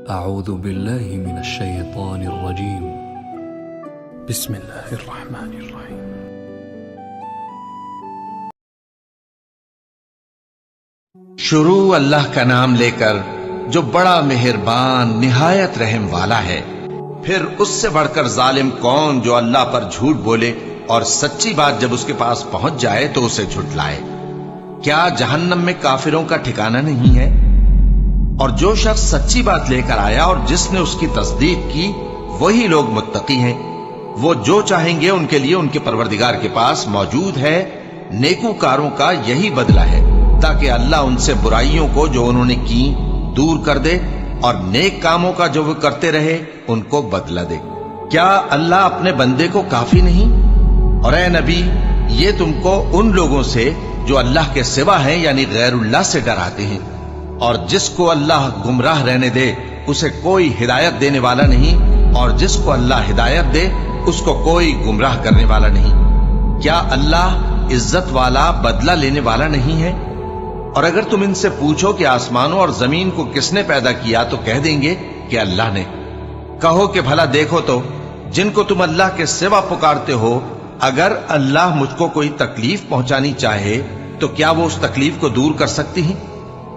أعوذ بالله من الشيطان الرجيم. بسم الله الرحمن الرحيم. شروع اللہ کا نام لے کر جو بڑا مہربان نہایت رحم والا ہے. پھر اس سے بڑھ کر ظالم کون جو اللہ پر جھوٹ بولے اور سچی بات جب اس کے پاس پہنچ جائے تو اسے جھٹلائے. کیا جہنم میں کافروں کا ٹھکانہ نہیں ہے؟ اور جو شخص سچی بات لے کر آیا اور جس نے اس کی تصدیق کی وہی لوگ متقی ہیں. وہ جو چاہیں گے ان کے لیے ان کے پروردگار کے پاس موجود ہے. نیکوکاروں کا یہی بدلہ ہے تاکہ اللہ ان سے برائیوں کو جو انہوں نے کی دور کر دے اور نیک کاموں کا جو وہ کرتے رہے ان کو بدلہ دے. کیا اللہ اپنے بندے کو کافی نہیں؟ اور اے نبی یہ تم کو ان لوگوں سے جو اللہ کے سوا ہیں یعنی غیر اللہ سے ڈراتے ہیں. اور جس کو اللہ گمراہ رہنے دے اسے کوئی ہدایت دینے والا نہیں، اور جس کو اللہ ہدایت دے اس کو کوئی گمراہ کرنے والا نہیں. کیا اللہ عزت والا بدلہ لینے والا نہیں ہے؟ اور اگر تم ان سے پوچھو کہ آسمانوں اور زمین کو کس نے پیدا کیا تو کہہ دیں گے کہ اللہ نے. کہو کہ بھلا دیکھو تو جن کو تم اللہ کے سوا پکارتے ہو، اگر اللہ مجھ کو کوئی تکلیف پہنچانی چاہے تو کیا وہ اس تکلیف کو دور کر سکتی ہیں؟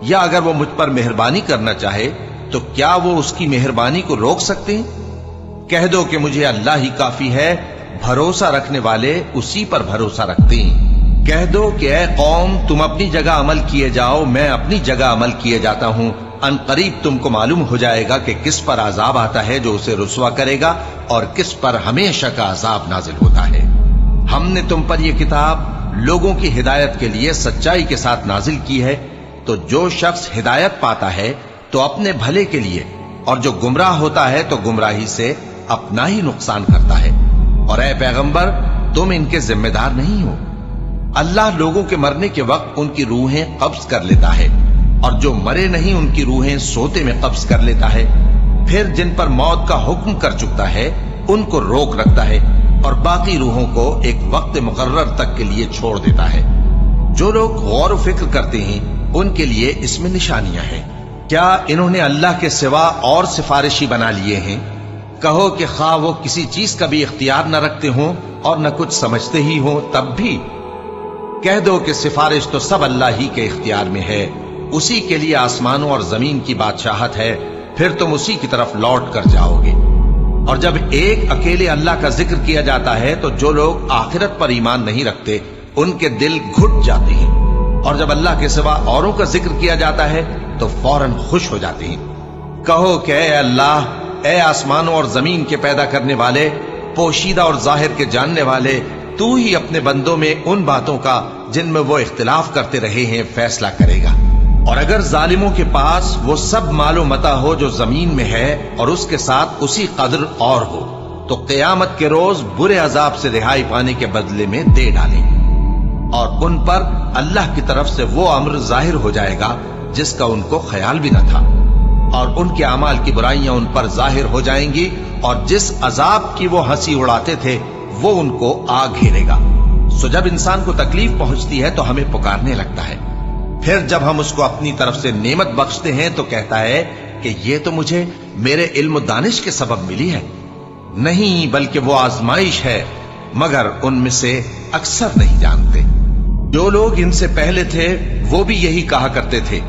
یا اگر وہ مجھ پر مہربانی کرنا چاہے تو کیا وہ اس کی مہربانی کو روک سکتے ہیں؟ کہہ دو کہ مجھے اللہ ہی کافی ہے، بھروسہ رکھنے والے اسی پر بھروسہ رکھتے ہیں. کہہ دو کہ اے قوم تم اپنی جگہ عمل کیے جاؤ، میں اپنی جگہ عمل کیے جاتا ہوں. ان قریب تم کو معلوم ہو جائے گا کہ کس پر عذاب آتا ہے جو اسے رسوا کرے گا اور کس پر ہمیشہ کا عذاب نازل ہوتا ہے. ہم نے تم پر یہ کتاب لوگوں کی ہدایت کے لیے سچائی کے ساتھ نازل کی ہے. تو جو شخص ہدایت پاتا ہے تو اپنے بھلے کے لیے، اور جو گمراہ ہوتا ہے تو گمراہی سے اپنا ہی نقصان کرتا ہے. اور اے پیغمبر تم ان کے ذمہ دار نہیں ہو. اللہ لوگوں کے مرنے کے وقت ان کی روحیں قبض کر لیتا ہے، اور جو مرے نہیں ان کی روحیں سوتے میں قبض کر لیتا ہے. پھر جن پر موت کا حکم کر چکتا ہے ان کو روک رکھتا ہے اور باقی روحوں کو ایک وقت مقرر تک کے لیے چھوڑ دیتا ہے. جو لوگ غور و فکر کرتے ہیں ان کے لیے اس میں نشانیاں ہیں. کیا انہوں نے اللہ کے سوا اور سفارشی بنا لیے ہیں؟ کہو کہ خواہ وہ کسی چیز کا بھی اختیار نہ رکھتے ہوں اور نہ کچھ سمجھتے ہی ہوں تب بھی کہہ دو کہ سفارش تو سب اللہ ہی کے اختیار میں ہے. اسی کے لیے آسمانوں اور زمین کی بادشاہت ہے، پھر تم اسی کی طرف لوٹ کر جاؤ گے. اور جب ایک اکیلے اللہ کا ذکر کیا جاتا ہے تو جو لوگ آخرت پر ایمان نہیں رکھتے ان کے دل گھٹ جاتے ہیں، اور جب اللہ کے سوا اوروں کا ذکر کیا جاتا ہے تو فوراً خوش ہو جاتے ہیں. کہو کہ اے اللہ، اے آسمانوں اور زمین کے پیدا کرنے والے، پوشیدہ اور ظاہر کے جاننے والے، تو ہی اپنے بندوں میں ان باتوں کا جن میں وہ اختلاف کرتے رہے ہیں فیصلہ کرے گا. اور اگر ظالموں کے پاس وہ سب مال و متاع ہو جو زمین میں ہے اور اس کے ساتھ اسی قدر اور ہو تو قیامت کے روز برے عذاب سے رہائی پانے کے بدلے میں دے ڈالیں گے، اور ان پر اللہ کی طرف سے وہ امر ظاہر ہو جائے گا جس کا ان کو خیال بھی نہ تھا، اور ان کے اعمال کی برائیاں ان پر ظاہر ہو جائیں گی، اور جس عذاب کی وہ ہنسی اڑاتے تھے وہ ان کو آ گھیرے گا. سو جب انسان کو تکلیف پہنچتی ہے تو ہمیں پکارنے لگتا ہے. پھر جب ہم اس کو اپنی طرف سے نعمت بخشتے ہیں تو کہتا ہے کہ یہ تو مجھے میرے علم و دانش کے سبب ملی ہے. نہیں، بلکہ وہ آزمائش ہے، مگر ان میں سے اکثر نہیں جانتے. جو لوگ ان سے پہلے تھے وہ بھی یہی کہا کرتے تھے،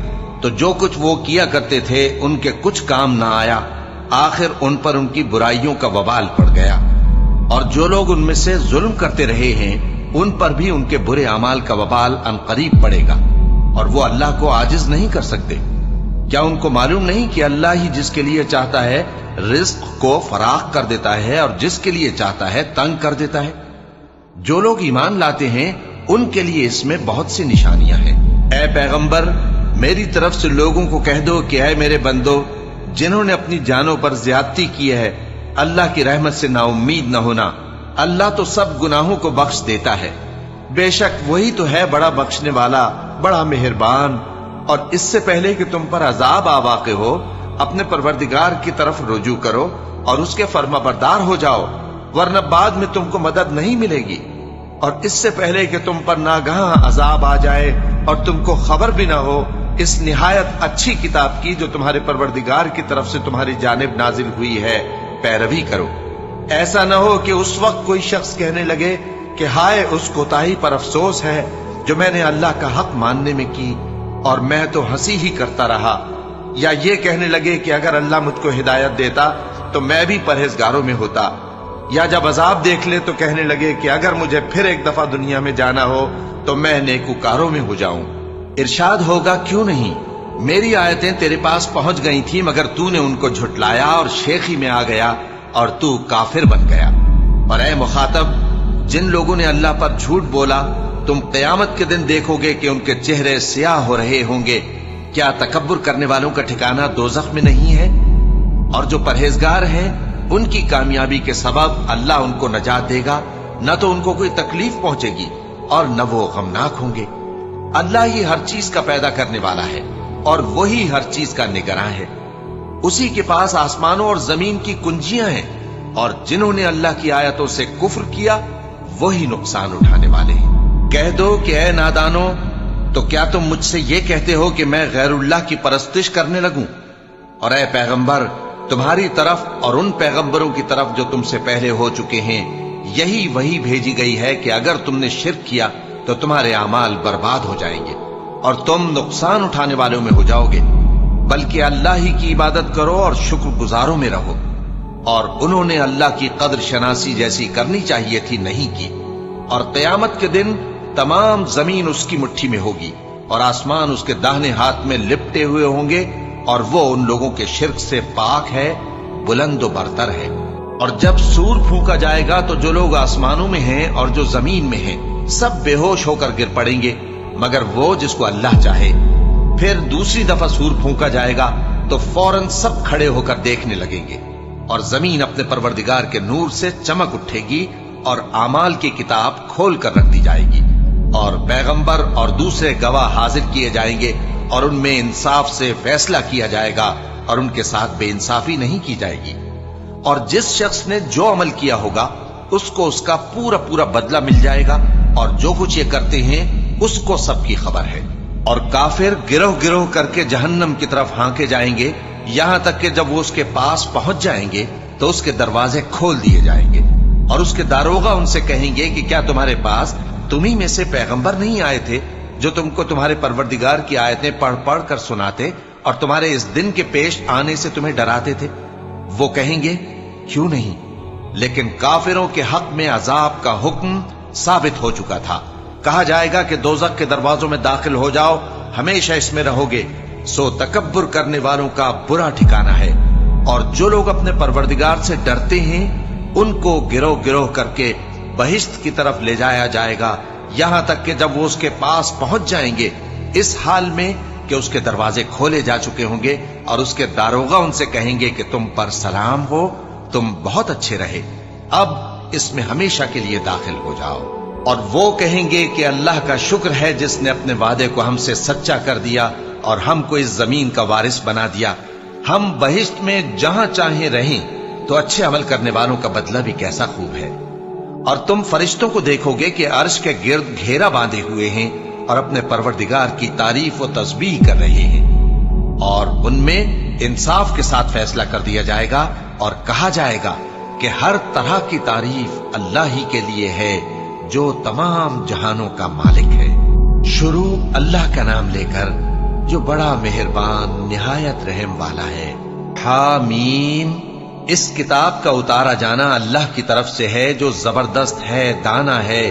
تو جو کچھ وہ کیا کرتے تھے ان کے کچھ کام نہ آیا، آخر ان پر ان کی برائیوں کا وبال پڑ گیا. اور جو لوگ ان میں سے ظلم کرتے رہے ہیں ان پر بھی ان کے برے اعمال کا وبال عنقریب پڑے گا، اور وہ اللہ کو عاجز نہیں کر سکتے. کیا ان کو معلوم نہیں کہ اللہ ہی جس کے لیے چاہتا ہے رزق کو فراخ کر دیتا ہے اور جس کے لیے چاہتا ہے تنگ کر دیتا ہے؟ جو لوگ ایمان لاتے ہیں ان کے لیے اس میں بہت سی نشانیاں ہیں. اے پیغمبر میری طرف سے لوگوں کو کہہ دو کہ اے میرے بندو، جنہوں نے اپنی جانوں پر زیادتی کی ہے اللہ کی رحمت سے نا امید نہ ہونا. اللہ تو سب گناہوں کو بخش دیتا ہے، بے شک وہی تو ہے بڑا بخشنے والا، بڑا مہربان. اور اس سے پہلے کہ تم پر عذاب آ واقع ہو اپنے پروردگار کی طرف رجوع کرو اور اس کے فرما بردار ہو جاؤ، ورنہ بعد میں تم کو مدد نہیں ملے گی. اور اس سے پہلے کہ تم پر ناگہاں عذاب آ جائے اور تم کو خبر بھی نہ ہو इस निहायत अच्छी किताब की जो तुम्हारे परवरदिगार की तरफ से तुम्हारी जानिब नाजिल हुई है पैरवी करो। ऐसा न हो कि उस वक्त कोई शख्स कहने लगे कि हाय उस कोताही पर अफसोस है जो मैंने अल्लाह का हक मानने में की और मैं तो हंसी ही करता रहा, या ये कहने लगे कि अगर अल्लाह मुझको हिदायत देता तो मैं भी परहेजगारों में होता, या जब अजाब देख ले तो कहने लगे कि अगर मुझे फिर एक दफा दुनिया में जाना हो तो मैं नेकूकारों में हो जाऊं। इरशाद होगा क्यों नहीं, मेरी आयतें तेरे पास पहुंच गई थी मगर तूने उनको झुटलाया और शेखी में आ गया और तू काफिर बन गया। और ऐ मुखातब, जिन लोगों ने अल्लाह पर झूठ बोला तुम क़यामत के दिन देखोगे कि उनके चेहरे स्याह हो रहे होंगे। क्या तकब्बुर करने वालों का ठिकाना दोज़ख में नहीं है? और जो परहेजगार हैं उनकी कामयाबी के सबब अल्लाह उनको नजात देगा, न तो उनको कोई तकलीफ पहुंचेगी और न वो गमनाक होंगे। अल्लाह ही हर चीज का पैदा करने वाला है और वही हर चीज का निगरां है। उसी के पास आसमानों और जमीन की कुंजियां हैं और जिन्होंने अल्लाह की आयतों से कुफ्र किया वही नुकसान उठाने वाले हैं। कह दो कि ऐ नादानो, तो क्या तुम मुझसे ये कहते हो कि मैं गैरुल्लाह की परस्तिश करने लगूं? और ऐ पैगंबर, तुम्हारी तरफ और उन पैगंबरों की तरफ जो तुमसे पहले हो चुके हैं यही वही भेजी गई है कि अगर तुमने शिर्क किया तो तुम्हारे अमाल बर्बाद हो जाएंगे और तुम नुकसान उठाने वालों में हो जाओगे। बल्कि अल्लाह ही की इबादत करो और शुक्रगुजारों में रहो। और उन्होंने अल्लाह की कद्र शनासी जैसी करनी चाहिए थी, नहीं की। और क़यामत के दिन तमाम जमीन उसकी मुट्ठी में होगी और आसमान उसके दाहिने हाथ में लिपटे हुए होंगे और वो उन लोगों के शिर्क से पाक है, बुलंद व बरतर है। और जब सूर फूंका जाएगा तो जो लोग आसमानों में हैं और जो जमीन में हैं सब बेहोश होकर गिर पड़ेंगे मगर वो जिसको अल्लाह चाहे। फिर दूसरी दफा सूर फूंका जाएगा तो फौरन सब खड़े होकर देखने लगेंगे और जमीन अपने परवरदिगार के नूर से चमक उठेगी और आमाल की किताब खोल कर रख दी जाएगी और पैगंबर और दूसरे गवाह हाजिर किए जाएंगे और उनमें इंसाफ से फैसला किया जाएगा और उनके साथ बेइंसाफी नहीं की जाएगी। और जिस शख्स ने जो अमल किया होगा उसको उसका पूरा पूरा बदला मिल जाएगा और जो कुछ ये करते हैं उसको सबकी खबर है। और काफिर गिरोह गिरोह करके जहन्नम की तरफ हांके जाएंगे, यहां तक कि जब वो उसके पास पहुंच जाएंगे तो उसके दरवाजे खोल दिए जाएंगे और उसके दारोगा उनसे कहेंगे कि क्या तुम्हारे पास तुम्ही में से पैगंबर नहीं आए थे जो तुमको तुम्हारे परवरदिगार की आयतें पढ़ पढ़ कर सुनाते और तुम्हारे इस दिन के पेश आने से तुम्हें डराते थे? वो कहेंगे क्यों नहीं, लेकिन काफिरों के हक में अजाब का हुक्म साबित हो चुका था। कहा जाएगा कि दोज़ख के दरवाजों में दाखिल हो जाओ, हमेशा इसमें रहोगे। सो तकब्बुर करने वालों का बुरा ठिकाना है। और जो लोग अपने परवरदिगार से डरते हैं उनको गिरोह गिरोह करके बहिश्त की तरफ ले जाया जाएगा, यहां तक कि जब वो उसके पास पहुंच जाएंगे इस हाल में कि उसके दरवाजे खोले जा चुके होंगे और उसके दारोगा उनसे कहेंगे कि तुम पर सलाम हो, तुम बहुत अच्छे रहे, अब इसमें हमेशा के लिए दाखिल हो जाओ। और वो कहेंगे कि अल्लाह का शुक्र है जिसने अपने वादे को हमसे सच्चा कर दिया और हमको इस जमीन का वारिस बना दिया। हम बहिश्त में जहां चाहे रहें तो अच्छे अमल करने वालों का बदला भी कैसा खूब है। और तुम फरिश्तों को देखोगे कि अर्श के गिर्द घेरा बांधे हुए हैं और अपने परवरदिगार की तारीफ व तस्बीह कर रहे हैं और उनमें इंसाफ के साथ फैसला कर दिया जाएगा और कहा जाएगा कि हर तरह की तारीफ अल्लाह ही के लिए है जो तमाम जहानों का मालिक है। शुरू अल्लाह का नाम लेकर जो बड़ा मेहरबान निहायत रहम वाला है। हामीम, इस किताब का उतारा जाना अल्लाह की तरफ से है जो जबरदस्त है, दाना है,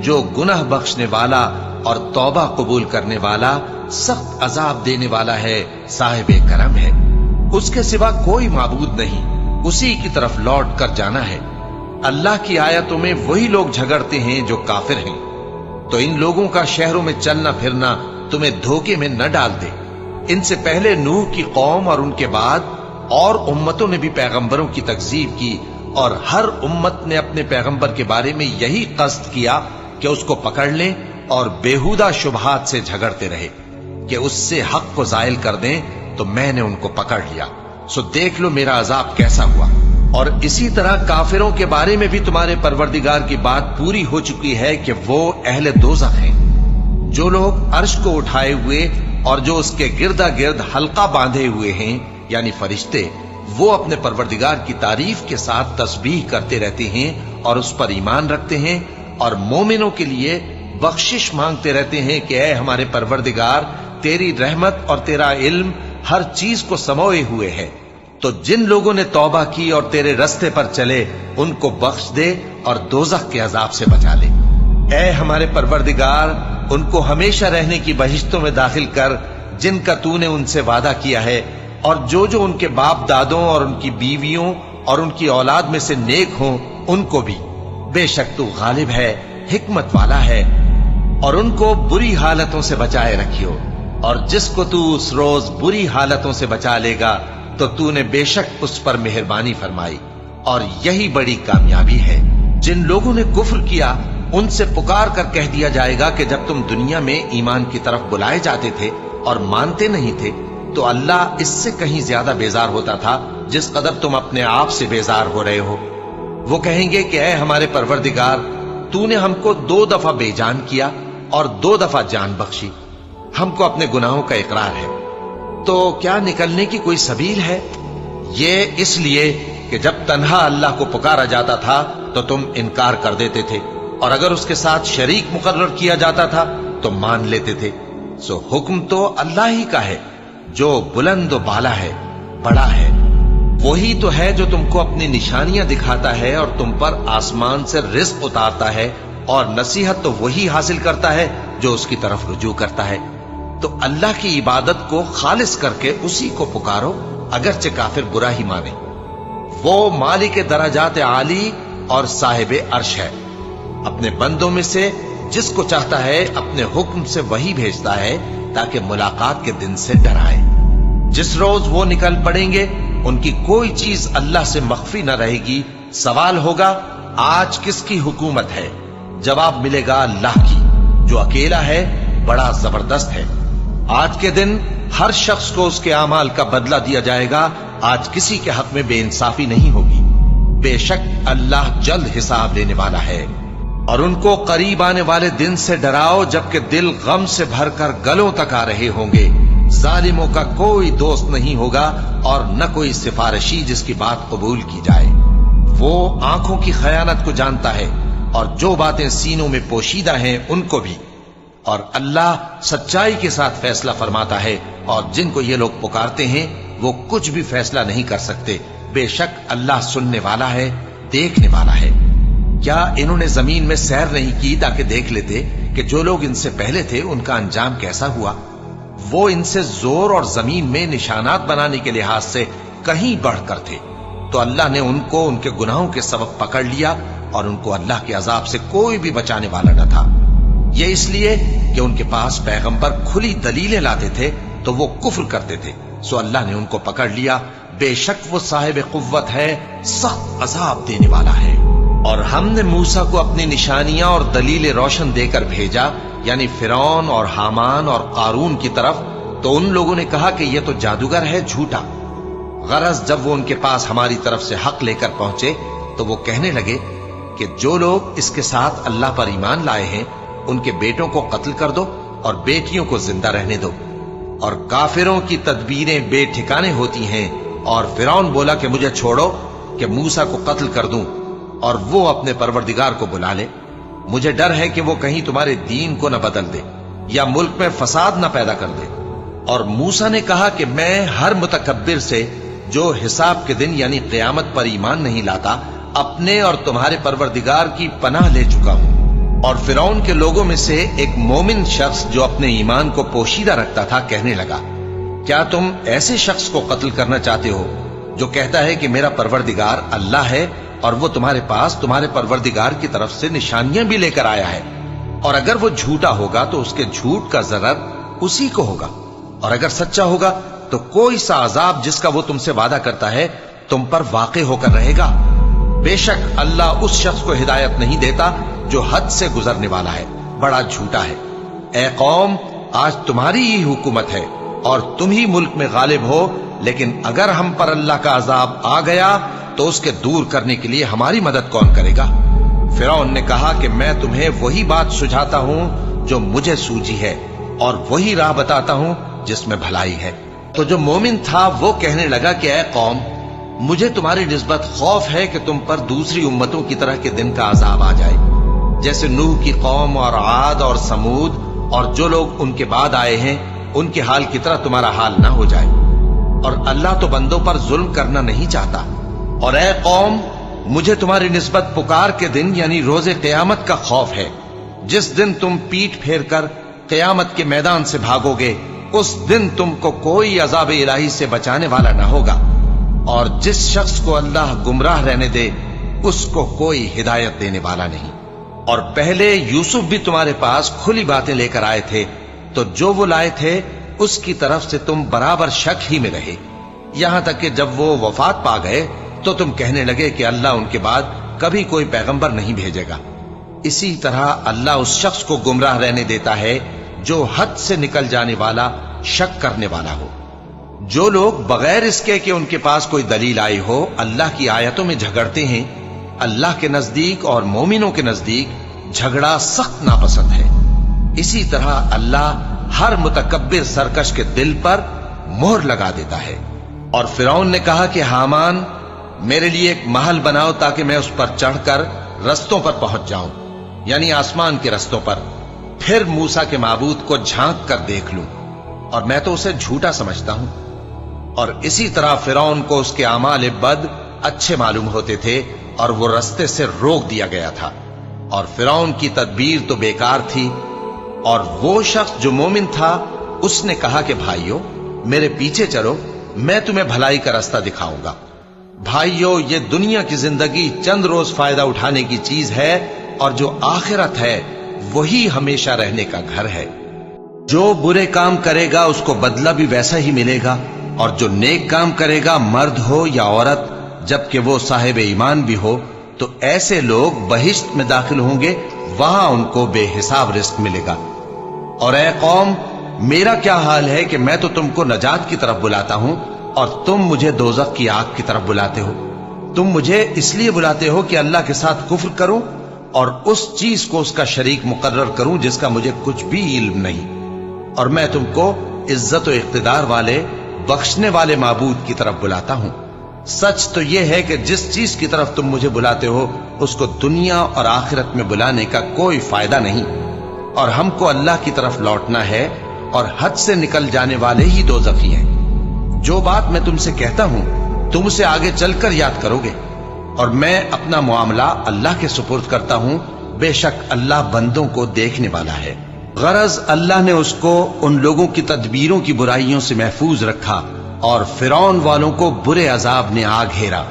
जो गुनाह बख्शने वाला और तौबा कबूल करने वाला, सख्त अजाब देने वाला है, साहिब करम है। उसके सिवा कोई माबूद नहीं, उसी की तरफ लौट कर जाना है। अल्लाह की आयतों में वही लोग झगड़ते हैं जो काफिर हैं, तो इन लोगों का शहरों में चलना फिरना तुम्हें धोखे में न डाल दे। इनसे पहले नूह की कौम और उनके बाद और उम्मतों ने भी पैगंबरों की तकजीब की और हर उम्मत ने अपने पैगंबर के बारे में यही कस्द किया कि उसको पकड़ लें और बेहुदा शुबहात से झगड़ते रहे कि उससे हक को जायल कर दें, तो मैंने उनको पकड़ लिया। सो देख लो मेरा अजाब कैसा हुआ। और इसी तरह काफिरों के बारे में भी तुम्हारे परवरदिगार की बात पूरी हो चुकी है कि वो अहले दोज़ख हैं। जो लोग अर्श को उठाए हुए اور جو اس کے گردا گرد حلقہ باندھے ہوئے ہیں یعنی فرشتے، وہ اپنے پروردگار کی تعریف کے ساتھ تسبیح کرتے رہتے ہیں اور اس پر ایمان رکھتے ہیں، اور مومنوں کے لیے بخشش مانگتے رہتے ہیں کہ اے ہمارے پروردگار، تیری رحمت اور تیرا علم ہر چیز کو سموئے ہوئے ہے، تو جن لوگوں نے توبہ کی اور تیرے رستے پر چلے ان کو بخش دے اور دوزخ کے عذاب سے بچا لے۔ اے ہمارے پروردگار، ان کو ہمیشہ رہنے کی بہشتوں میں داخل کر جن کا تو نے ان سے وعدہ کیا ہے، اور جو جو ان کے باپ دادوں اور ان کی بیویوں اور ان کی اولاد میں سے نیک ہوں ان کو بھی، بے شک تو غالب ہے، حکمت والا ہے۔ اور ان کو بری حالتوں سے بچائے رکھیو، اور جس کو تو اس روز بری حالتوں سے بچا لے گا تو تو نے بے شک اس پر مہربانی فرمائی، اور یہی بڑی کامیابی ہے۔ جن لوگوں نے کفر کیا ان سے پکار کر کہہ دیا جائے گا کہ جب تم دنیا میں ایمان کی طرف بلائے جاتے تھے اور مانتے نہیں تھے تو اللہ اس سے کہیں زیادہ بیزار ہوتا تھا جس قدر تم اپنے آپ سے بیزار ہو رہے ہو۔ وہ کہیں گے کہ اے ہمارے پروردگار، تو نے ہم کو 2 دفعہ بے جان کیا اور 2 دفعہ جان بخشی، ہم کو اپنے گناہوں کا اقرار ہے، تو کیا نکلنے کی کوئی سبیل ہے؟ یہ اس لیے کہ جب تنہا اللہ کو پکارا جاتا تھا تو تم انکار کر دیتے تھے، اور اگر اس کے ساتھ شریک مقرر کیا جاتا تھا تو مان لیتے تھے۔ سو حکم تو اللہ ہی کا ہے جو بلند و بالا ہے، بڑا ہے۔ وہی تو ہے جو تم کو اپنی نشانیاں دکھاتا ہے اور تم پر آسمان سے رزق اتارتا ہے، اور نصیحت تو وہی حاصل کرتا ہے جو اس کی طرف رجوع کرتا ہے۔ تو اللہ کی عبادت کو خالص کر کے اسی کو پکارو، اگرچہ کافر برا ہی مانے۔ وہ مالک درجات عالی اور صاحب عرش ہے، اپنے بندوں میں سے جس کو چاہتا ہے اپنے حکم سے وہی بھیجتا ہے تاکہ ملاقات کے دن سے ڈرائے۔ جس روز وہ نکل پڑیں گے ان کی کوئی چیز اللہ سے مخفی نہ رہے گی۔ سوال ہوگا آج کس کی حکومت ہے؟ جواب ملے گا اللہ کی، جو اکیلا ہے، بڑا زبردست ہے۔ آج کے دن ہر شخص کو اس کے اعمال کا بدلہ دیا جائے گا، آج کسی کے حق میں بے انصافی نہیں ہوگی۔ بے شک اللہ جلد حساب لینے والا ہے۔ اور ان کو قریب آنے والے دن سے ڈراؤ جبکہ دل غم سے بھر کر گلوں تک آ رہے ہوں گے۔ ظالموں کا کوئی دوست نہیں ہوگا اور نہ کوئی سفارشی جس کی بات قبول کی جائے۔ وہ آنکھوں کی خیانت کو جانتا ہے اور جو باتیں سینوں میں پوشیدہ ہیں ان کو بھی، اور اللہ سچائی کے ساتھ فیصلہ فرماتا ہے، اور جن کو یہ لوگ پکارتے ہیں وہ کچھ بھی فیصلہ نہیں کر سکتے۔ بے شک اللہ سننے والا ہے، دیکھنے والا ہے۔ کیا انہوں نے زمین میں سیر نہیں کی تاکہ دیکھ لیتے کہ جو لوگ ان سے پہلے تھے ان کا انجام کیسا ہوا؟ وہ ان سے زور اور زمین میں نشانات بنانے کے لحاظ سے کہیں بڑھ کر تھے، تو اللہ نے ان کو ان کے گناہوں کے سبب پکڑ لیا، اور ان کو اللہ کے عذاب سے کوئی بھی بچانے والا نہ تھا۔ یہ اس لیے کہ ان کے پاس پیغمبر کھلی دلیلیں لاتے تھے تو وہ کفر کرتے تھے، سو اللہ نے ان کو پکڑ لیا۔ بے شک وہ صاحب قوت ہے، سخت عذاب دینے والا ہے۔ اور ہم نے موسیٰ کو اپنی نشانیاں اور دلیل روشن دے کر بھیجا، یعنی فرعون اور حامان اور قارون کی طرف، تو ان لوگوں نے کہا کہ یہ تو جادوگر ہے، جھوٹا۔ غرض جب وہ ان کے پاس ہماری طرف سے حق لے کر پہنچے تو وہ کہنے لگے کہ جو لوگ اس کے ساتھ اللہ پر ایمان لائے ہیں ان کے بیٹوں کو قتل کر دو اور بیٹیوں کو زندہ رہنے دو۔ اور کافروں کی تدبیریں بے ٹھکانے ہوتی ہیں، اور فرعون بولا کہ مجھے چھوڑو کہ موسیٰ کو قتل کر دوں اور وہ اپنے پروردگار کو بلا لے۔ مجھے ڈر ہے کہ وہ کہیں تمہارے دین کو نہ بدل دے یا ملک میں فساد نہ پیدا کر دے۔ اور موسیٰ نے کہا کہ میں ہر متکبر سے جو حساب کے دن یعنی قیامت پر ایمان نہیں لاتا اپنے اور تمہارے پروردگار کی پناہ لے چکا ہوں۔ اور فرعون کے لوگوں میں سے ایک مومن شخص جو اپنے ایمان کو پوشیدہ رکھتا تھا کہنے لگا، کیا تم ایسے شخص کو قتل کرنا چاہتے ہو جو کہتا ہے کہ میرا پروردگار اللہ ہے اور وہ تمہارے پاس تمہارے پروردگار کی طرف سے نشانیاں بھی لے کر آیا ہے؟ اور اگر وہ جھوٹا ہوگا تو اس کے جھوٹ کا ضرر اسی کو ہوگا، اور اگر سچا ہوگا تو کوئی سا عذاب جس کا وہ تم سے وعدہ کرتا ہے تم پر واقع ہو کر رہے گا۔ بے شک اللہ اس شخص کو ہدایت نہیں دیتا جو حد سے گزرنے والا ہے، بڑا جھوٹا ہے۔ اے قوم، آج تمہاری ہی حکومت ہے اور تم ہی ملک میں غالب ہو، لیکن اگر ہم پر اللہ کا عذاب آ گیا تو اس کے دور کرنے کے لیے ہماری مدد کون کرے گا؟ فرعون نے کہا کہ میں تمہیں وہی بات سجھاتا ہوں جو مجھے سوجی ہے، اور وہی راہ بتاتا ہوں जिसमें भलाई है। तो जो मोमिन था वो कहने लगा कि ऐ कौम, मुझे तुम्हारी निस्बत खौफ है कि तुम पर दूसरी उम्मतों की तरह के दिन का अजाब आ जाए, जैसे नूह की कौम और आद और समूद और जो लोग उनके बाद आए हैं उनके हाल की तरह तुम्हारा हाल ना हो जाए। और अल्लाह तो बंदों पर जुल्म करना नहीं चाहता। और ऐ कौम, मुझे तुम्हारी निस्बत पुकार के दिन यानी रोजे क़यामत का खौफ है, जिस दिन तुम पीठ फेर कर क़यामत के मैदान से भागोगे। उस दिन तुमको कोई अज़ाब इलाही से बचाने वाला ना होगा, और जिस शख्स को अल्लाह गुमराह रहने दे उसको कोई हिदायत देने वाला नहीं। और पहले यूसुफ भी तुम्हारे पास खुली बातें लेकर आए थे, तो जो वो लाए थे उसकी तरफ से तुम बराबर शक ही में रहे, यहां तक कि जब वो वफात पा गए तो तुम कहने लगे कि अल्लाह उनके बाद कभी कोई पैगंबर नहीं भेजेगा। इसी तरह अल्लाह उस शख्स को गुमराह रहने देता है जो हद से निकल जाने वाला, शक करने वाला हो। जो लोग बगैर इसके कि उनके पास कोई दलील आई हो अल्लाह की आयतों में झगड़ते हैं, अल्लाह के नजदीक और मोमिनों के नजदीक झगड़ा सख्त नापसंद है। इसी तरह अल्लाह हर मुतकब्बिर सरकश के दिल पर मोहर लगा देता है। और फिरौन ने कहा कि हामान, मेरे लिए एक महल बनाओ ताकि मैं उस पर चढ़कर रस्तों पर पहुंच जाऊं, यानी आसमान के रस्तों पर, फिर मूसा के माबूद को झांक कर देख लूं, और मैं तो उसे झूठा समझता हूं। और इसी तरह फिरौन को उसके आमाल बद अच्छे मालूम होते थे और वो रस्ते से रोक दिया गया था। और फिरौन की तदबीर तो बेकार थी। और वो शख्स जो मोमिन था उसने कहा कि भाइयों, मेरे पीछे चलो, मैं तुम्हें भलाई का रास्ता दिखाऊंगा। भाइयों, ये दुनिया की जिंदगी चंद रोज फायदा उठाने की चीज है, और जो आखिरत है वही हमेशा रहने का घर है। जो बुरे काम करेगा उसको बदला भी वैसा ही मिलेगा, और जो नेक काम करेगा, मर्द हो या औरत, जबकि वो साहिब ईमान भी हो, तो ऐसे लोग बहिश्त में दाखिल होंगे, वहां उनको बेहिसाब रिस्क मिलेगा। और ऐ कौम, मेरा क्या हाल है कि मैं तो तुमको नजात की तरफ बुलाता हूं और तुम मुझे दोज़ख की आग की तरफ बुलाते हो। तुम मुझे इसलिए बुलाते हो कि अल्लाह के साथ कुफ्र करूं और उस चीज को उसका शरीक मुकर्रर करूं जिसका मुझे कुछ भी इल्म नहीं। और मैं तुमको इज्जत और इख्तिदार वाले, बख्शने वाले माबूद की तरफ बुलाता हूं। सच तो यह है कि जिस चीज की तरफ तुम मुझे बुलाते हो उसको दुनिया और आखिरत में बुलाने का कोई फायदा नहीं, और हमको अल्लाह की तरफ लौटना है, और हद से निकल जाने वाले ही दोज़खी हैं। जो बात मैं तुमसे कहता हूं तुम उसे आगे चलकर याद करोगे, और मैं अपना मामला अल्लाह के सुपुर्द करता हूं। बेशक अल्लाह बंदों को देखने वाला है। गरज अल्लाह ने उसको उन लोगों की तदबीरों की बुराइयों से महफूज रखा, और फिरौन वालों को बुरे अजाब ने आ घेरा,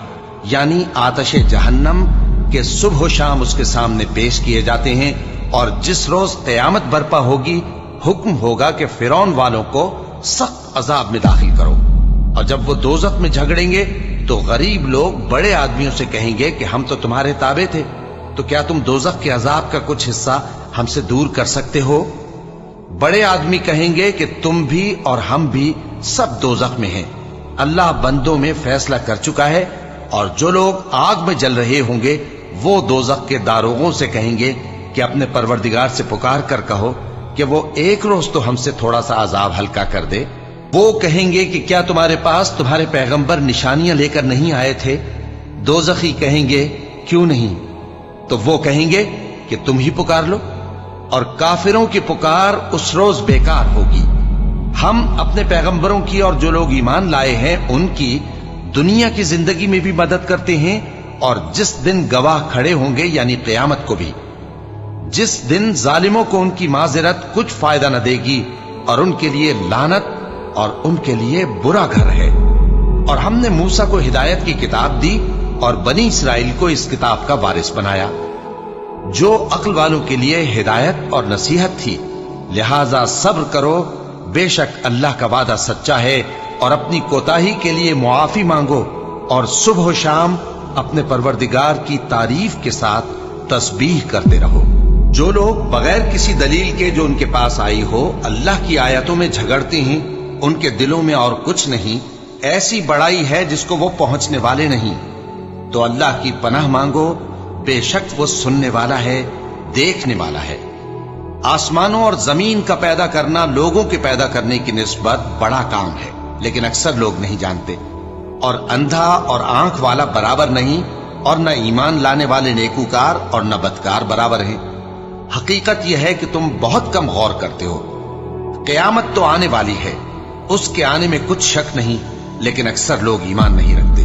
यानी आतशे जहन्नम के सुबह शाम उसके सामने पेश किए जाते हैं। और जिस रोज क़यामत बर्पा होगी, हुक्म होगा कि फिरौन वालों को सख्त अजाब में दाखिल करो। और जब वो दोज़ख में झगड़ेंगे तो गरीब लोग बड़े आदमियों से कहेंगे कि हम तो तुम्हारे ताबे थे, तो क्या तुम दोज़ख के अजाब का कुछ हिस्सा हमसे दूर कर सकते हो? बड़े आदमी कहेंगे कि तुम भी और हम भी सब दोज़ख में हैं। अल्लाह बंदों में फैसला कर चुका है। और जो लोग आग में जल रहे होंगे वो दोज़ख के दारोगों से कहेंगे कि अपने परवरदिगार से पुकार कर कहो कि वो एक रोज तो हमसे थोड़ा सा अजाब हल्का कर दे। वो कहेंगे कि क्या तुम्हारे पास तुम्हारे पैगंबर निशानियां लेकर नहीं आए थे? दोज़खी कहेंगे क्यों नहीं? तो वो कहेंगे कि तुम ही पुकार लो, और काफिरों की पुकार उस रोज बेकार होगी। हम अपने पैगंबरों की और जो लोग ईमान लाए हैं उनकी दुनिया की जिंदगी में भी मदद करते हैं, और जिस दिन गवाह खड़े होंगे यानी क़यामत को भी, जिस दिन जालिमों को उनकी माज़िरत कुछ फायदा न देगी, और उनके लिए लानत और उनके लिए बुरा घर है। और हमने मूसा को हिदायत की किताब दी और बनी इसराइल को इस किताब का वारिस बनाया, जो अक्ल वालों के लिए हिदायत और नसीहत थी। लिहाजा सब्र करो, बेशक अल्लाह का वादा सच्चा है। और अपनी कोताही के लिए मुआफी मांगो, और सुबह शाम अपने परवरदिगार की तारीफ के साथ तस्बीह करते रहो। जो लोग बगैर किसी दलील के जो उनके पास आई हो अल्लाह की आयतों में झगड़ते हैं, उनके दिलों में और कुछ नहीं, ऐसी बड़ाई है जिसको वो पहुंचने वाले नहीं। तो अल्लाह की पनाह मांगो, बेशक वो सुनने वाला है, देखने वाला है। आसमानों और जमीन का पैदा करना लोगों के पैदा करने की निस्बत बड़ा काम है, लेकिन अक्सर लोग नहीं जानते। और अंधा और आंख वाला बराबर नहीं, और न ईमान लाने वाले नेकूकार और न बदकार बराबर हैं। हकीकत यह है कि तुम बहुत कम गौर करते हो। क़यामत तो आने वाली है, उसके आने में कुछ शक नहीं, लेकिन अक्सर लोग ईमान नहीं रखते।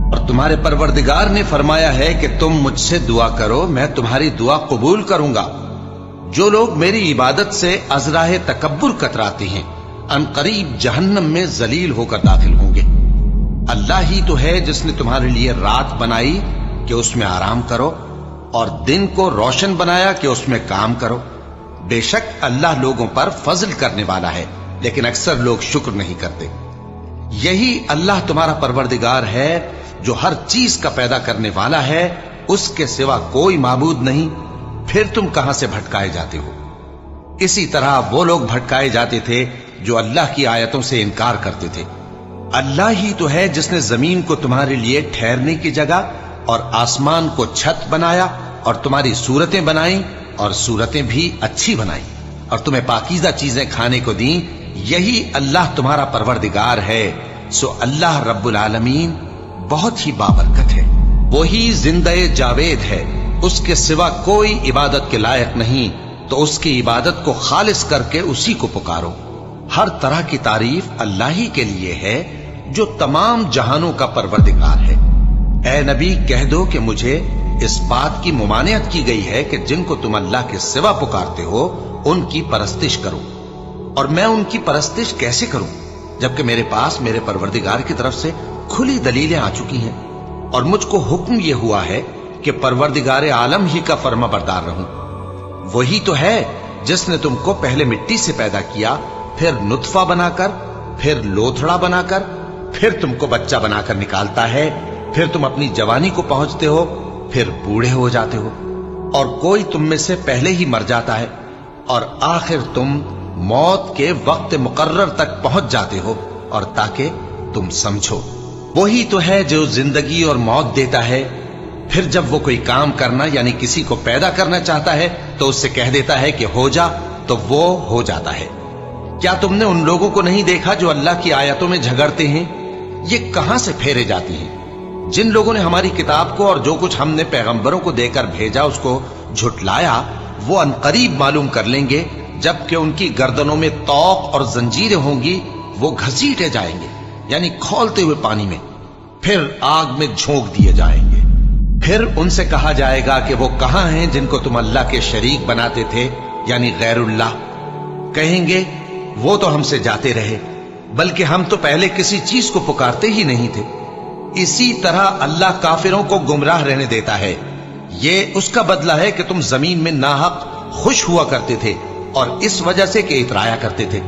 और तुम्हारे परवरदिगार ने फरमाया है कि तुम मुझसे दुआ करो, मैं तुम्हारी दुआ कबूल करूंगा। जो लोग मेरी इबादत से अज़राह तकब्बुर कतराते हैं, अनकरीब जहन्नम में जलील होकर दाखिल होंगे। अल्लाह ही तो है जिसने तुम्हारे लिए रात बनाई कि उसमें आराम करो, और दिन को रोशन बनाया कि उसमें काम करो। बेशक अल्लाह लोगों पर फजल करने वाला है, लेकिन अक्सर लोग शुक्र नहीं करते। यही अल्लाह तुम्हारा परवरदिगार है जो हर चीज का पैदा करने वाला है, उसके सिवा कोई माबूद नहीं। फिर तुम कहां से भटकाए जाते हो? इसी तरह वो लोग भटकाए जाते थे जो अल्लाह की आयतों से इनकार करते थे। अल्लाह ही तो है जिसने जमीन को तुम्हारे लिए ठहरने की जगह और आसमान को छत बनाया, और तुम्हारी सूरतें बनाई, और सूरतें भी अच्छी बनाई, और तुम्हें पाकीज़ा चीजें खाने को दी। यही अल्लाह तुम्हारा परवरदिगार है। सो अल्लाह रब्बुल आलमीन बहुत ही बाबरकत है। वही जिंदे जावेद है, उसके सिवा कोई इबादत के लायक नहीं, तो उसकी इबादत को खालिस करके उसी को पुकारो। हर तरह की तारीफ अल्लाह ही के लिए है जो तमाम जहानों का परवरदिगार है। ए नबी, कह दो कि मुझे इस बात की मुमानियत की गई है कि जिनको तुम अल्लाह के सिवा पुकारते हो उनकी परस्तिश करो। और मैं उनकी परस्तिश कैसे करूं जबकि मेरे पास मेरे परवरदिगार की तरफ से खुली दलीलें आ चुकी हैं, और मुझको हुक्म यह हुआ है कि परवरदिगार आलम ही का फर्मा बरदार रहूं। वही तो है जिसने तुमको पहले मिट्टी से पैदा किया, फिर नुत्फा बनाकर, फिर लोथड़ा बनाकर, फिर तुमको बच्चा बनाकर निकालता है। फिर तुम अपनी जवानी को पहुंचते हो, फिर बूढ़े हो जाते हो, और कोई तुम में से पहले ही मर जाता है, और आखिर तुम मौत के वक्त मुकर्रर तक पहुंच जाते हो। और ताकि तुम समझो, वही तो है जो जिंदगी और मौत देता है। फिर जब वो कोई काम करना यानी किसी को पैदा करना चाहता है तो उससे कह देता है कि हो जा, तो वो हो जाता है। क्या तुमने उन लोगों को नहीं देखा जो अल्लाह की आयतों में झगड़ते हैं? ये कहां से फेरे जाती हैं? जिन लोगों ने हमारी किताब को और जो कुछ हमने पैगंबरों को देकर भेजा उसको झुटलाया, वो अनकरीब मालूम कर लेंगे जबकि उनकी गर्दनों में तौक और जंजीरें होंगी। वो घसीटे जाएंगे यानी खौलते हुए पानी में, फिर आग में झोंक दिए जाएंगे। फिर उनसे कहा जाएगा कि वो कहां हैं जिनको तुम अल्लाह के शरीक बनाते थे यानी गैरुल्लाह। कहेंगे वो तो हमसे जाते रहे, बल्कि हम तो पहले किसी चीज को पुकारते ही नहीं थे। इसी तरह अल्लाह काफिरों को गुमराह रहने देता है। ये उसका बदला है कि तुम जमीन में नाहक खुश हुआ करते थे और इस वजह से कि इतराया करते थे।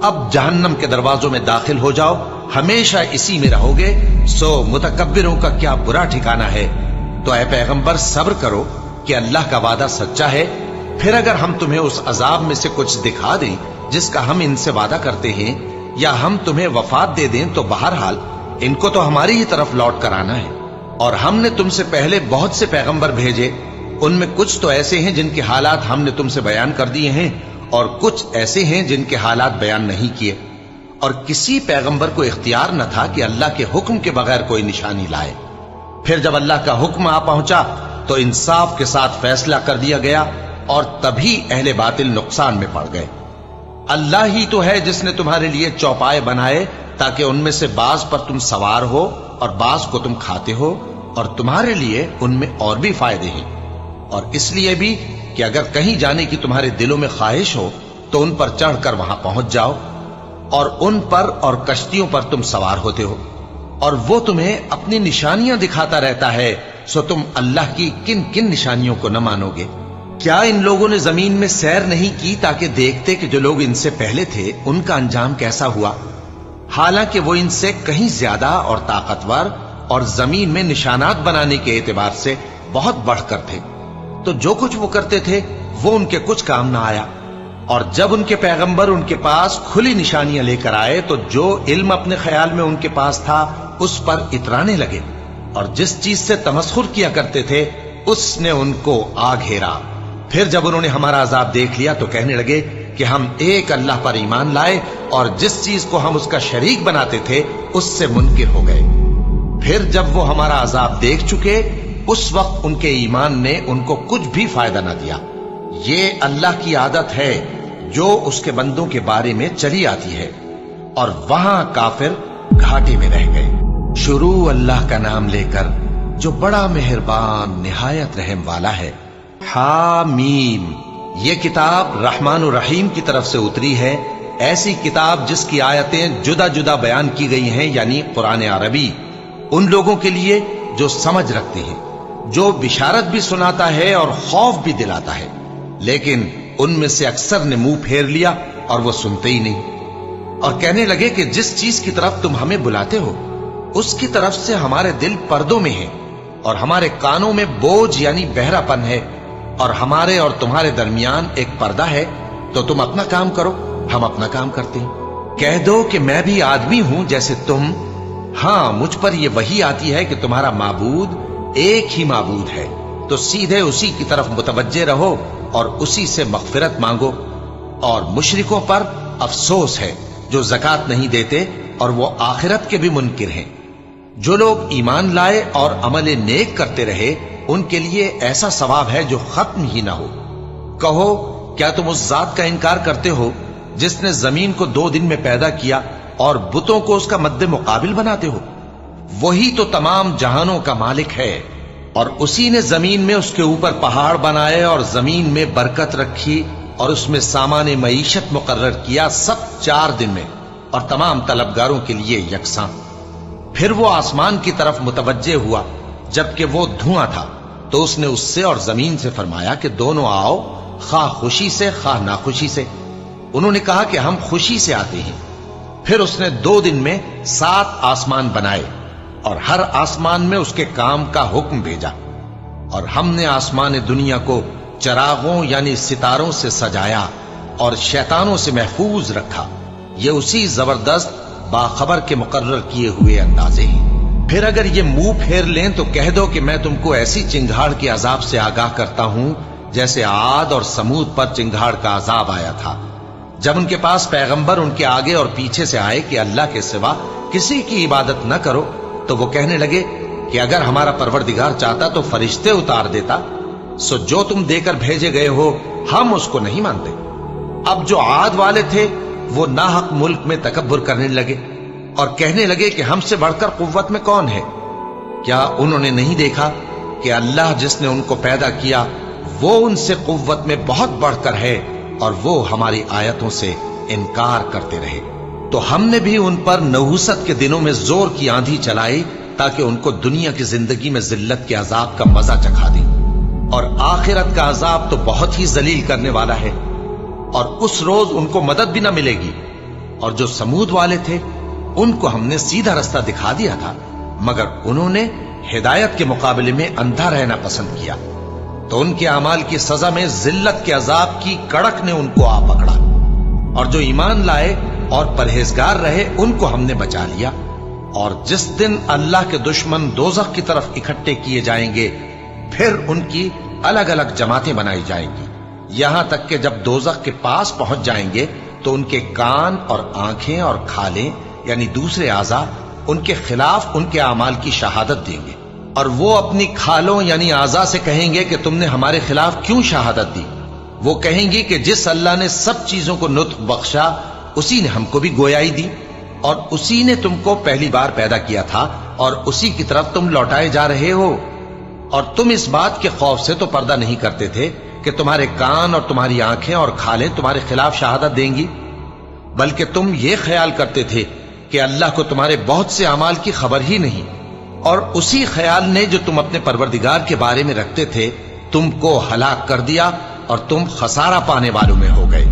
अब जहन्नम के दरवाजों में दाखिल हो जाओ, हमेशा इसी में रहोगे। सो मुतकब्बिरों का क्या बुरा ठिकाना है। तो ऐ पैगंबर, सब्र करो कि अल्लाह का वादा सच्चा है। फिर अगर हम तुम्हें उस अजाब में से कुछ दिखा दें जिसका हम इनसे वादा करते हैं, या हम तुम्हें वफात दे दें, तो बहरहाल इनको तो हमारी ही तरफ लौट कर आना है। और हमने तुमसे पहले बहुत से पैगंबर भेजे, उनमें कुछ तो ऐसे हैं जिनके हालात हमने तुमसे बयान कर दिए हैं, और कुछ ऐसे हैं जिनके हालात बयान नहीं किए। और किसी पैगंबर को इख्तियार न था कि अल्लाह के हुक्म के बगैर कोई निशानी लाए। फिर जब अल्लाह का हुक्म आ पहुंचा तो इंसाफ के साथ फैसला कर दिया गया, और तभी अहले बातिल नुकसान में पड़ गए। अल्लाह ही तो है जिसने तुम्हारे लिए चौपाए बनाए ताकि उनमें से बाज पर तुम सवार हो और बाज को तुम खाते हो, और तुम्हारे लिए उनमें और भी फायदे हैं। और इसलिए भी कि अगर कहीं जाने की तुम्हारे दिलों में ख्वाहिश हो तो उन पर चढ़कर वहां पहुंच जाओ, और उन पर और कश्तियों पर तुम सवार होते हो, और वो तुम्हें अपनी निशानियां दिखाता रहता है। सो तुम अल्लाह की किन किन निशानियों को न मानोगे? क्या इन लोगों ने जमीन में सैर नहीं की ताकि देखते कि जो लोग इनसे पहले थे उनका अंजाम कैसा हुआ? हालांकि वो इनसे कहीं ज्यादा और ताकतवर और जमीन में निशानात बनाने के एतबार से बहुत बढ़कर थे। तो जो कुछ वो करते थे वो उनके कुछ काम ना आया। और जब उनके पैगंबर उनके पास खुली निशानियां लेकर आए तो जो इल्म अपने ख्याल में उनके पास था उस पर इतराने लगे, और जिस चीज से तमस्खुर किया करते थे उसने उनको आ घेरा। پھر جب انہوں نے ہمارا عذاب دیکھ لیا تو کہنے لگے کہ ہم ایک اللہ پر ایمان لائے اور جس چیز کو ہم اس کا شریک بناتے تھے اس سے منکر ہو گئے۔ پھر جب وہ ہمارا عذاب دیکھ چکے اس وقت ان کے ایمان نے ان کو کچھ بھی فائدہ نہ دیا۔ یہ اللہ کی عادت ہے جو اس کے بندوں کے بارے میں چلی آتی ہے، اور وہاں کافر گھاٹے میں رہ گئے۔ شروع اللہ کا نام لے کر جو بڑا مہربان نہایت رحم والا ہے۔ حامیم، یہ کتاب رحمان الرحیم کی طرف سے اتری ہے، ایسی کتاب جس کی آیتیں جدا جدا بیان کی گئی ہیں، یعنی قرآن عربی، ان لوگوں کے لیے جو سمجھ رکھتے ہیں، جو بشارت بھی سناتا ہے اور خوف بھی دلاتا ہے، لیکن ان میں سے اکثر نے منہ پھیر لیا اور وہ سنتے ہی نہیں، اور کہنے لگے کہ جس چیز کی طرف تم ہمیں بلاتے ہو اس کی طرف سے ہمارے دل پردوں میں ہیں اور ہمارے کانوں میں بوجھ یعنی بہرا پن ہے، اور ہمارے اور تمہارے درمیان ایک پردہ ہے، تو تم اپنا کام کرو، ہم اپنا کام کرتے ہیں۔ کہہ دو کہ میں بھی آدمی ہوں جیسے تم، ہاں مجھ پر یہ وحی آتی ہے کہ تمہارا معبود ایک ہی معبود ہے، تو سیدھے اسی کی طرف متوجہ رہو اور اسی سے مغفرت مانگو۔ اور مشرکوں پر افسوس ہے جو زکوٰۃ نہیں دیتے اور وہ آخرت کے بھی منکر ہیں۔ جو لوگ ایمان لائے اور عمل نیک کرتے رہے ان کے لیے ایسا ثواب ہے جو ختم ہی نہ ہو۔ کہو کیا تم اس ذات کا انکار کرتے ہو جس نے زمین کو 2 دن میں پیدا کیا اور بتوں کو اس کا مد مقابل بناتے ہو؟ وہی تو تمام جہانوں کا مالک ہے، اور اسی نے زمین میں اس کے اوپر پہاڑ بنائے اور زمین میں برکت رکھی اور اس میں سامان معیشت مقرر کیا، سب 4 دن میں، اور تمام طلبگاروں کے لیے یکساں۔ پھر وہ آسمان کی طرف متوجہ ہوا جبکہ وہ دھواں تھا، تو اس نے اس سے اور زمین سے فرمایا کہ دونوں آؤ، خواہ خوشی سے خواہ ناخوشی سے۔ انہوں نے کہا کہ ہم خوشی سے آتے ہیں۔ پھر اس نے 2 دن میں 7 آسمان بنائے اور ہر آسمان میں اس کے کام کا حکم بھیجا، اور ہم نے آسمان دنیا کو چراغوں یعنی ستاروں سے سجایا اور شیطانوں سے محفوظ رکھا۔ یہ اسی زبردست باخبر کے مقرر کیے ہوئے اندازے ہیں۔ پھر اگر یہ منہ پھیر لیں تو کہہ دو کہ میں تم کو ایسی چنگھاڑ کے عذاب سے آگاہ کرتا ہوں جیسے عاد اور سمود پر چنگھاڑ کا عذاب آیا تھا، جب ان کے پاس پیغمبر ان کے آگے اور پیچھے سے آئے کہ اللہ کے سوا کسی کی عبادت نہ کرو، تو وہ کہنے لگے کہ اگر ہمارا پروردگار چاہتا تو فرشتے اتار دیتا، سو جو تم دے کر بھیجے گئے ہو ہم اس کو نہیں مانتے۔ اب جو عاد والے تھے وہ ناحق ملک میں تکبر کرنے لگے اور کہنے لگے کہ ہم سے بڑھ کر قوت میں کون ہے؟ کیا انہوں نے نہیں دیکھا کہ اللہ جس نے ان کو پیدا کیا وہ ان سے قوت میں بہت بڑھ کر ہے، اور وہ ہماری آیتوں سے انکار کرتے رہے؟ تو ہم نے بھی ان پر نحوست کے دنوں میں زور کی آندھی چلائی تاکہ ان کو دنیا کی زندگی میں ذلت کے عذاب کا مزہ چکھا دیں، اور آخرت کا عذاب تو بہت ہی ذلیل کرنے والا ہے، اور اس روز ان کو مدد بھی نہ ملے گی۔ اور جو سمود والے تھے ان کو ہم نے سیدھا رستہ دکھا دیا تھا، مگر انہوں نے ہدایت کے مقابلے میں اندھا رہنا پسند کیا، تو ان کے اعمال کی سزا میں ذلت کے عذاب کی کڑک نے ان کو آ پکڑا۔ اور جو ایمان لائے اور پرہیزگار رہے ان کو ہم نے بچا لیا۔ اور جس دن اللہ کے دشمن دوزخ کی طرف اکٹھے کیے جائیں گے پھر ان کی الگ الگ جماعتیں بنائی جائیں گی، یہاں تک کہ جب دوزخ کے پاس پہنچ جائیں گے تو ان کے کان اور آنکھیں اور کھالیں یعنی دوسرے اعضاء ان کے خلاف ان کے اعمال کی شہادت دیں گے، اور وہ اپنی کھالوں یعنی اعضاء سے کہیں گے کہ تم نے ہمارے خلاف کیوں شہادت دی؟ وہ کہیں گی کہ جس اللہ نے سب چیزوں کو نطق بخشا اسی نے ہم کو بھی گویائی دی، اور اسی نے تم کو پہلی بار پیدا کیا تھا اور اسی کی طرف تم لوٹائے جا رہے ہو۔ اور تم اس بات کے خوف سے تو پردہ نہیں کرتے تھے کہ تمہارے کان اور تمہاری آنکھیں اور کھالیں تمہارے خلاف شہادت دیں گی، بلکہ تم یہ خیال کرتے تھے کہ اللہ کو تمہارے بہت سے اعمال کی خبر ہی نہیں، اور اسی خیال نے جو تم اپنے پروردگار کے بارے میں رکھتے تھے تم کو ہلاک کر دیا اور تم خسارہ پانے والوں میں ہو گئے۔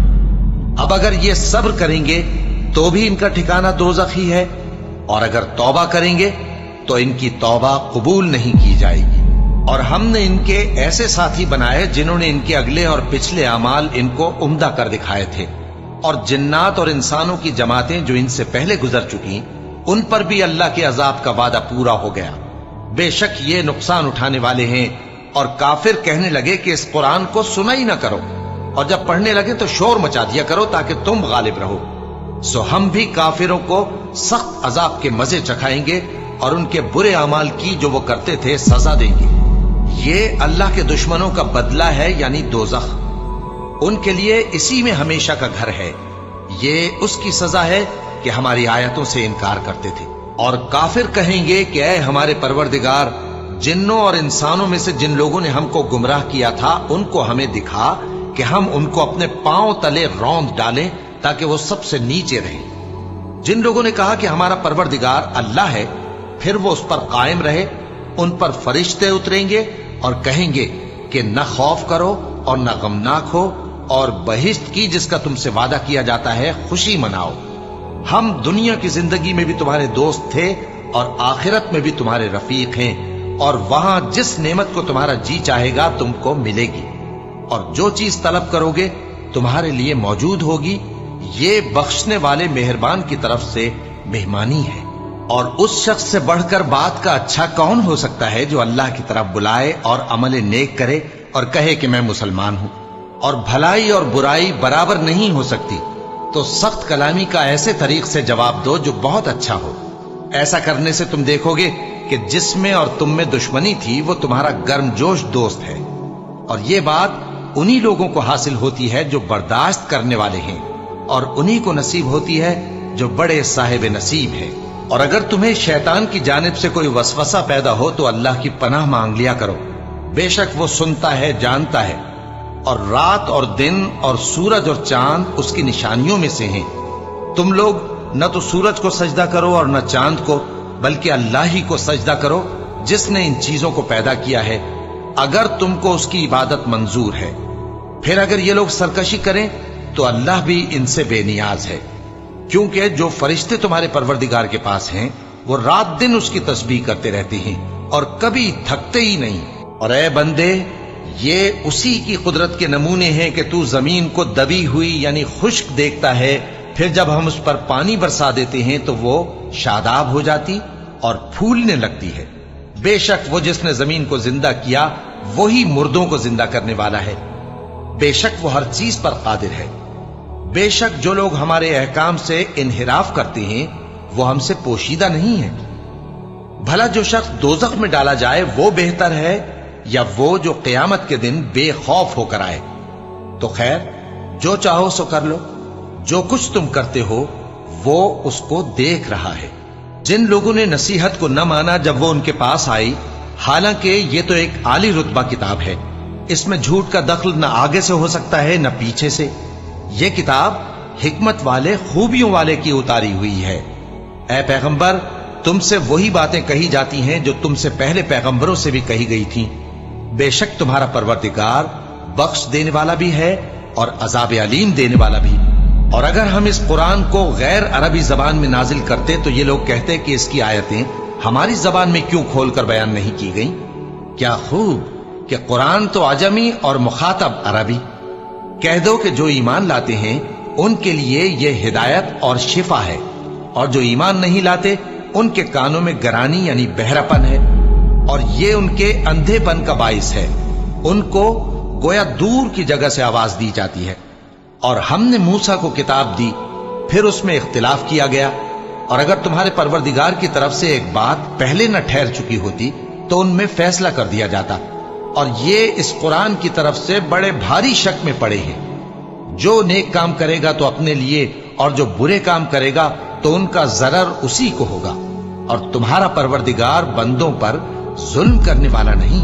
اب اگر یہ صبر کریں گے تو بھی ان کا ٹھکانہ دوزخ ہی ہے، اور اگر توبہ کریں گے تو ان کی توبہ قبول نہیں کی جائے گی۔ اور ہم نے ان کے ایسے ساتھی بنائے جنہوں نے ان کے اگلے اور پچھلے اعمال ان کو عمدہ کر دکھائے تھے، اور جنات اور انسانوں کی جماعتیں جو ان سے پہلے گزر چکی ان پر بھی اللہ کے عذاب کا وعدہ پورا ہو گیا۔ بے شک یہ نقصان اٹھانے والے ہیں और काफिर कहने लगे कि इस कुरान को सुना ही ना करो, और जब पढ़ने लगे तो शोर मचा दिया करो ताकि तुम गालिब रहो। सो हम भी काफिरों को सख्त अजाब के मजे चखाएंगे और उनके बुरे अमाल की जो वो करते थे सजा देंगे। ये अल्लाह के दुश्मनों का बदला है, यानी दोज़ख। उनके लिए इसी में हमेशा का घर है। ये उसकी सजा है कि हमारी आयतों से इनकार करते थे। और काफिर कहेंगे कि ऐ हमारे परवरदिगार, जिन्नों और इंसानों में से जिन लोगों ने हमको गुमराह किया था उनको हमें दिखा कि हम उनको अपने पांव तले रौंद डालें ताकि वो सबसे नीचे रहें। जिन लोगों ने कहा कि हमारा परवरदिगार अल्लाह है, फिर वो उस पर कायम रहे, उन पर फरिश्ते उतरेंगे और कहेंगे कि न खौफ करो और न गमनाक हो, और बहिश्त की जिसका तुमसे वादा किया जाता है खुशी मनाओ। हम दुनिया की जिंदगी में भी तुम्हारे दोस्त थे और आखिरत में भी तुम्हारे रफीक हैं, और वहां जिस नेमत को तुम्हारा जी चाहेगा तुमको मिलेगी, और जो चीज तलब करोगे तुम्हारे लिए मौजूद होगी। ये बख्शने वाले मेहरबान की तरफ से मेहमानी है। और उस शख्स से बढ़कर बात का अच्छा कौन हो सकता है जो अल्लाह की तरफ बुलाए और अमल नेक करे और कहे कि मैं मुसलमान हूं। और भलाई और बुराई बराबर नहीं हो सकती, तो सख्त कलामी का ऐसे तरीक से जवाब दो जो बहुत अच्छा हो। ऐसा करने से तुम देखोगे कि जिसमें और तुम में दुश्मनी थी वो तुम्हारा गर्मजोश दोस्त है। और ये बात उन्हीं लोगों को हासिल होती है जो बर्दाश्त करने वाले हैं, और उन्हीं को नसीब होती है जो बड़े साहिब नसीब हैं। और अगर तुम्हें शैतान की जानिब से कोई वसवसा पैदा हो तो अल्लाह की पनाह मांग लिया करो। बेशक वो सुनता है, जानता है। और रात और दिन और सूरज और चांद उसकी निशानियों में से हैं। तुम लोग न तो सूरज को सजदा करो और न चांद को, बल्कि अल्लाह ही को सजदा करो जिसने इन चीजों को पैदा किया है, अगर तुमको उसकी इबादत मंजूर है। फिर अगर ये लोग सरकशी करें तो अल्लाह भी इनसे बेनियाज है, क्योंकि जो फरिश्ते तुम्हारे परवरदिगार के पास हैं वो रात दिन उसकी तस्बीह करते रहते हैं और कभी थकते ही नहीं। और ऐ बंदे, ये उसी की कुदरत के नमूने हैं कि तू जमीन को दबी हुई यानी खुश्क देखता है, फिर जब हम उस पर पानी बरसा देते हैं तो वो शादाब हो जाती और फूलने लगती है। बेशक वो जिसने जमीन को जिंदा किया वही मुर्दों को जिंदा करने वाला है। बेशक वो हर चीज पर कादिर है। बेशक जो लोग हमारे अहकाम से इन्हिराफ करते हैं वो हमसे पोशीदा नहीं है। भला जो शख्स दोज़ख में डाला जाए वो बेहतर है या वो जो क़यामत के दिन बेखौफ होकर आए। तो खैर, जो चाहो सो कर लो, जो कुछ तुम करते हो वो उसको देख रहा है। जिन लोगों ने नसीहत को न माना जब वो उनके पास आई, हालांकि ये तो एक आली रुतबा किताब है, इसमें झूठ का दखल न आगे से हो सकता है न पीछे से। ये किताब हिकमत वाले, खूबियों वाले की उतारी हुई है। ऐ पैगंबर, तुमसे वही बातें कही जाती हैं जो तुमसे पहले पैगंबरों से भी कही गई थीं। बेशक तुम्हारा परवरदिगार बख्श देने वाला भी है और अजाब अलीम देने वाला भी। और अगर हम इस कुरान को गैर अरबी जबान में नाजिल करते तो ये लोग कहते कि इसकी आयतें हमारी जबान में क्यों खोलकर बयान नहीं की गई। क्या खूब कि कुरान तो अजमी और मुखातब अरबी। कह दो कि जो ईमान लाते हैं उनके लिए यह हिदायत और शिफा है, और जो ईमान नहीं लाते उनके कानों में गरानी यानी बहरापन है, और ये उनके अंधेपन का बाइस है। उनको गोया दूर की जगह से आवाज दी जाती है। और हमने मूसा को किताब दी, फिर उसमें इख्तिलाफ किया गया। और अगर तुम्हारे परवरदिगार की तरफ से एक बात पहले न ठहर चुकी होती तो उनमें फैसला कर दिया जाता। और ये इस कुरान की तरफ से बड़े भारी शक में पड़े हैं। जो नेक काम करेगा तो अपने लिए, और जो बुरे काम करेगा तो उनका जरर उसी को होगा। और तुम्हारा परवरदिगार बंदों पर जुल्म करने वाला नहीं।